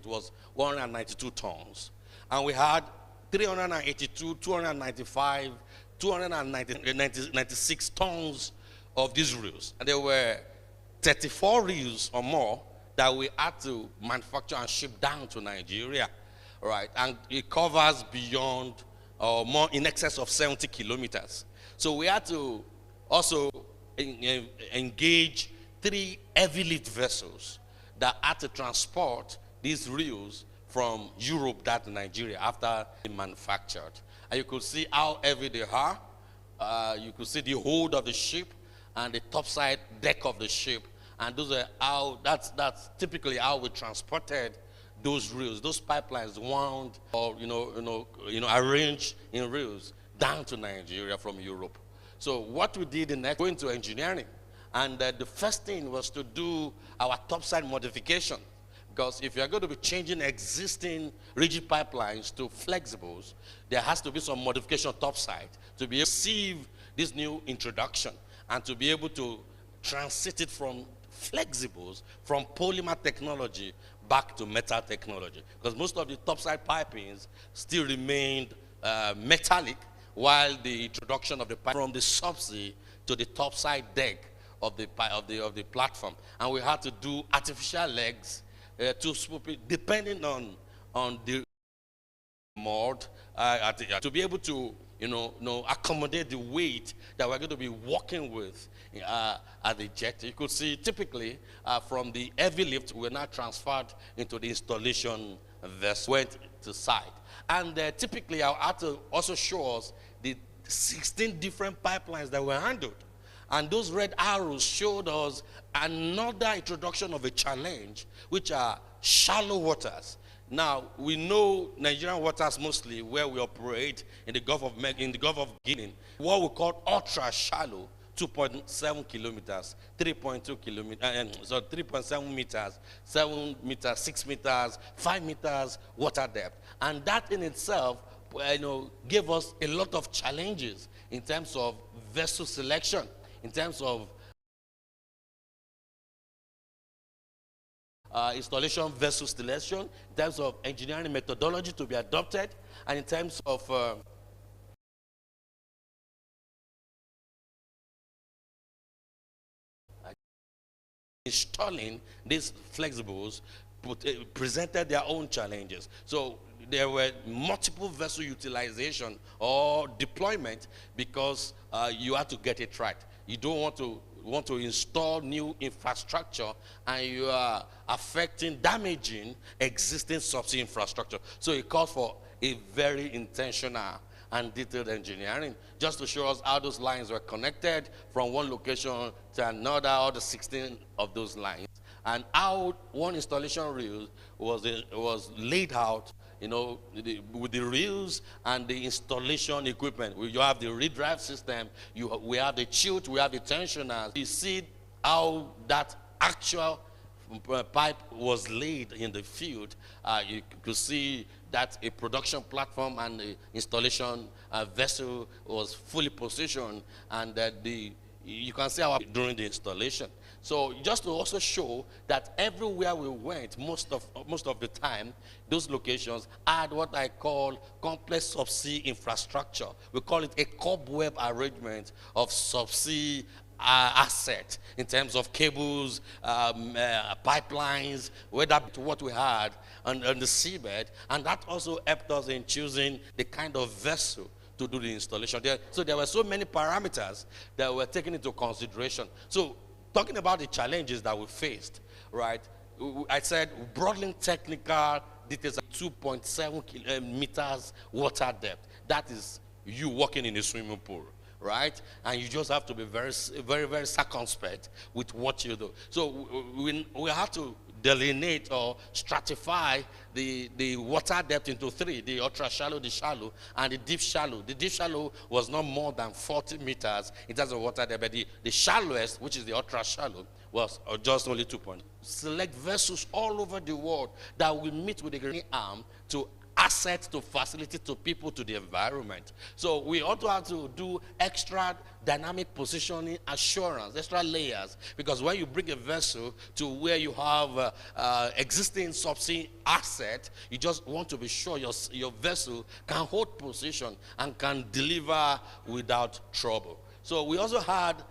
was 192 tons. And we had 382, 295, 296 tons of these reels. And there were 34 reels or more that we had to manufacture and ship down to Nigeria, right? And it covers beyond more in excess of 70 kilometers. So we had to also engage 3 heavy lift vessels that had to transport these reels from Europe down to Nigeria after they manufactured. And you could see how heavy they are. You could see the hold of the ship and the topside deck of the ship. And those are how that's typically how we transported those reels, those pipelines wound or arranged in reels down to Nigeria from Europe. So what we did in next, go into engineering, and the first thing was to do our topside modification, because if you're going to be changing existing rigid pipelines to flexibles, there has to be some modification topside to be able to receive this new introduction and to be able to transit it from flexibles, from polymer technology back to metal technology, because most of the topside pipings still remained metallic, while the introduction of the pipe from the subsea to the topside deck of the platform, and we had to do artificial legs to swoop it, depending on the mode to be able to accommodate the weight that we're going to be working with at the jet. You could see typically from the heavy lift, we're now transferred into the installation vessel, went to site. And typically I had to also show us the 16 different pipelines that were handled. And those red arrows showed us another introduction of a challenge, which are shallow waters. Now, we know Nigerian waters mostly where we operate in the Gulf of Guinea, what we call ultra shallow, 2.7 kilometers, 3.2 kilometers, 3.7 meters, 7 meters, 6 meters, 5 meters water depth. And that in itself, gave us a lot of challenges in terms of vessel selection, in terms of installation vessel selection, in terms of engineering methodology to be adopted, and in terms of installing these flexibles presented their own challenges. So there were multiple vessel utilization or deployment because you had to get it right. You don't want to install new infrastructure and you are damaging existing subsea infrastructure. So it calls for a very intentional and detailed engineering just to show us how those lines were connected from one location to another, all the 16 of those lines, and how one installation reel was laid out, with the reels and the installation equipment. You have the redrive system, we have the chute, we have the tensioners. You see how that actual pipe was laid in the field. You could see that a production platform and the installation vessel was fully positioned, and that you can see how during the installation. So just to also show that everywhere we went, most of the time, those locations had what I call complex subsea infrastructure. We call it a cobweb arrangement of subsea asset in terms of cables, pipelines, whether to what we had on the seabed, and that also helped us in choosing the kind of vessel to do the installation. So there were so many parameters that were taken into consideration. So talking about the challenges that we faced, right? I said broadly technical details, 2.7 meters water depth. That is you walking in a swimming pool, right? And you just have to be very, very, very circumspect with what you do. So we have to delineate or stratify the water depth into 3: the ultra shallow, the shallow, and the deep shallow. The deep shallow was not more than 40 meters in terms of water depth, but the shallowest, which is the ultra shallow, was just only 2 points. Select vessels all over the world that will meet with the green arm to assets to facility to people to the environment. So we also have to do extra dynamic positioning assurance, extra layers, because when you bring a vessel to where you have existing subsea asset, you just want to be sure your vessel can hold position and can deliver without trouble. So we also had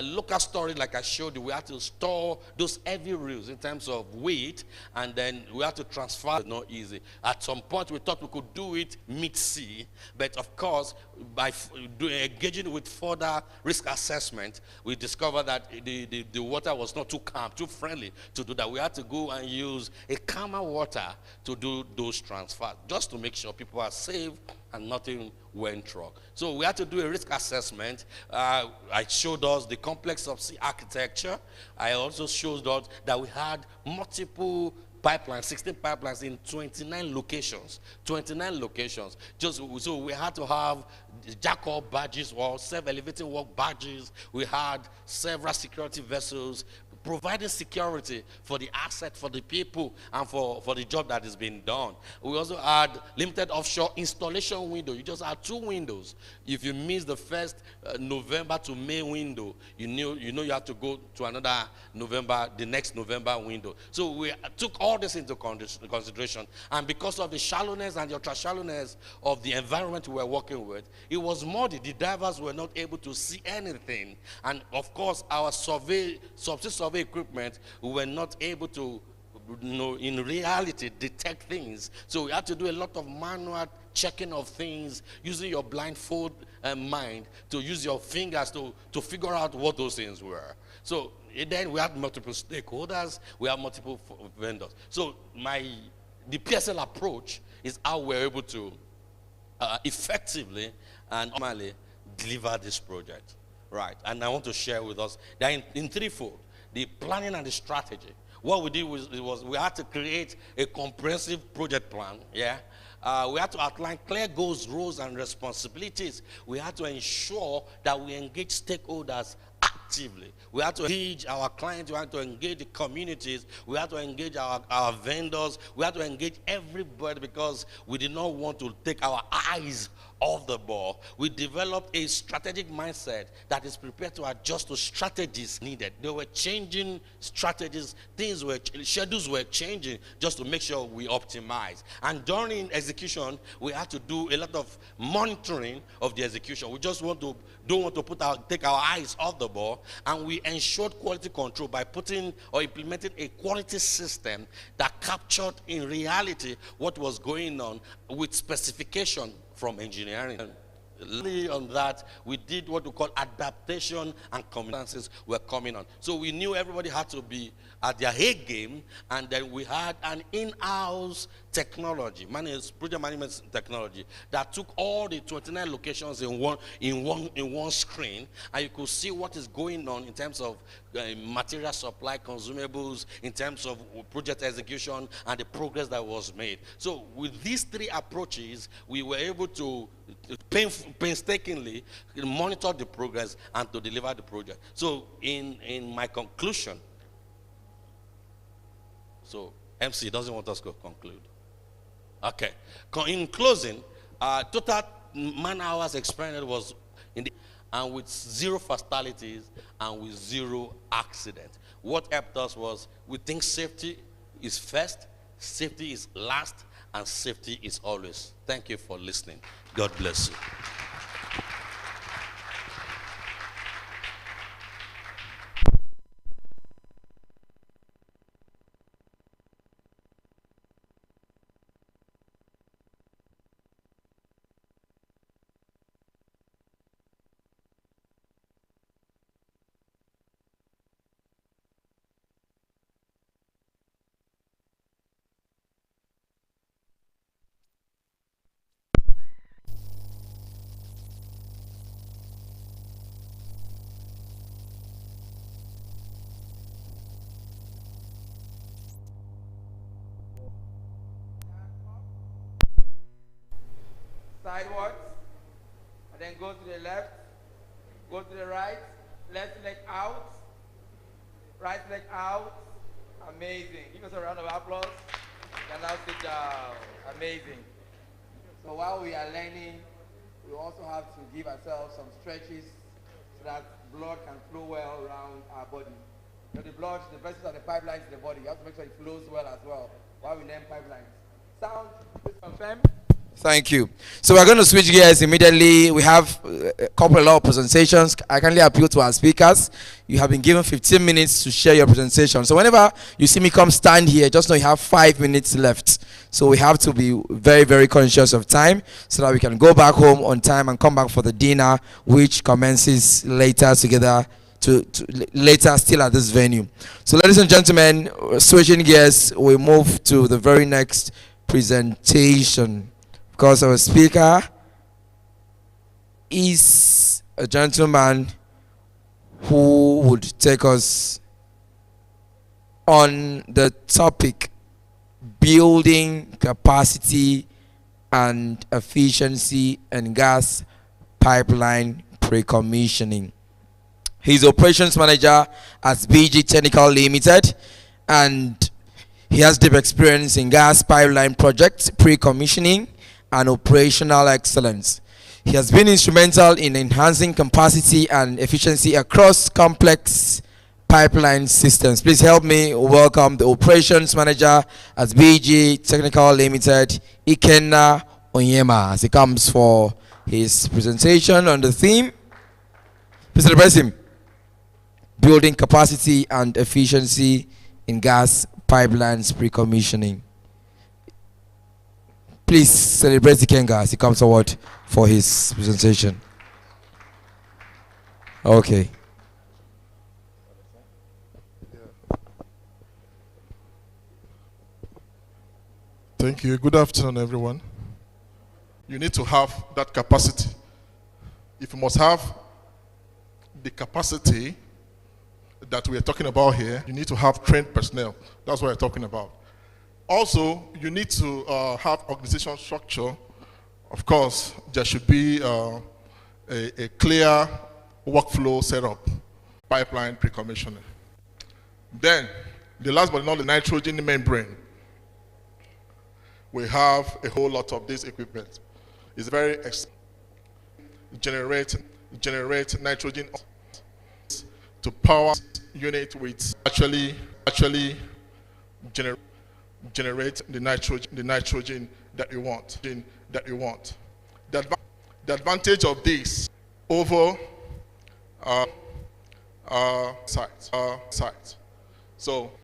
local storage, like I showed you. We had to store those heavy reels in terms of weight, and then we had to transfer. It's not easy. At some point, we thought we could do it mid-sea, but of course, by engaging with further risk assessment, we discovered that the water was not too calm, too friendly to do that. We had to go and use a calmer water to do those transfers, just to make sure people are safe and nothing went wrong. So we had to do a risk assessment. I showed us the complex subsea architecture. I also showed us that we had multiple pipelines, 16 pipelines in 29 locations. 29 locations. So we had to have jack-up barges or self-elevating work barges. We had several security vessels providing security for the asset, for the people, and for the job that is being done. We also had limited offshore installation window. You just had 2 windows. If you miss the first November to May window, you know you have to go to another November, the next November window. So we took all this into consideration, and because of the shallowness and the ultra shallowness of the environment we were working with, it was muddy. The divers were not able to see anything, and of course our subsea survey equipment, we were not able to, in reality, detect things. So we had to do a lot of manual checking of things, using your blindfold mind to use your fingers to figure out what those things were. So then we had multiple stakeholders, we have multiple vendors. So the PSL approach is how we're able to effectively and normally deliver this project. Right, and I want to share with us that in threefold: the planning and the strategy. What we did was we had to create a comprehensive project plan. Yeah, we had to outline clear goals, roles, and responsibilities. We had to ensure that we engage stakeholders actively. We had to engage our clients, we had to engage the communities, we had to engage our vendors, we had to engage everybody, because we did not want to take our eyes off the ball. We developed a strategic mindset that is prepared to adjust to strategies needed. They were changing strategies, schedules were changing just to make sure we optimize. And during execution, we had to do a lot of monitoring of the execution. We just don't want to take our eyes off the ball, and we ensured quality control by putting or implementing a quality system that captured in reality what was going on with specification from engineering. On that, we did what we call adaptation, and competencies were coming on. So we knew everybody had to be at their A game, and then we had an in-house technology, project management technology, that took all the 29 locations in one screen, and you could see what is going on in terms of material supply, consumables, in terms of project execution, and the progress that was made. So with these 3 approaches, we were able to painstakingly monitor the progress and to deliver the project. So in my conclusion, so MC doesn't want us to conclude. Okay. In closing, total man hours expended was and with 0 fatalities and with 0 accidents. What helped us was, we think safety is first, safety is last, and safety is always. Thank you for listening. God bless you. Sidewards, and then go to the left, go to the right, left leg out, right leg out. Amazing. Give us a round of applause. You can now sit down. Amazing. So while we are learning, we also have to give ourselves some stretches so that blood can flow well around our body. You know, the blood, the vessels are the pipelines in the body. You have to make sure it flows well as well while we learn pipelines. Sound, please confirm. Thank you. So we're going to switch gears immediately. We have a lot of presentations. I kindly appeal to our speakers. You have been given 15 minutes to share your presentation. So whenever you see me come stand here, just know you have 5 minutes left. So we have to be very, very conscious of time so that we can go back home on time and come back for the dinner, which commences later together. Later still at this venue. So ladies and gentlemen, switching gears, we move to the very next presentation because our speaker is a gentleman who would take us on the topic building capacity and efficiency in gas pipeline pre-commissioning. He's operations manager at BG Technical Limited, and he has deep experience in gas pipeline projects, pre-commissioning, and operational excellence. He has been instrumental in enhancing capacity and efficiency across complex pipeline systems. Please help me welcome the operations manager at BG Technical Limited, Ikenna Onyema, as he comes for his presentation on the theme. Please celebrate him. Building capacity and efficiency in gas pipelines pre-commissioning. Please celebrate Ikenga as he comes forward for his presentation. Okay. Thank you. Good afternoon, everyone. You need to have that capacity. If you must have the capacity that we are talking about here, you need to have trained personnel. That's what we're talking about. Also, you need to have organization structure. Of course, there should be a clear workflow setup, pipeline pre-commissioning. Then, the last but not the nitrogen membrane. We have a whole lot of this equipment. It's very generate nitrogen to power unit with actually generate the nitrogen that you want. The advantage of this over site. So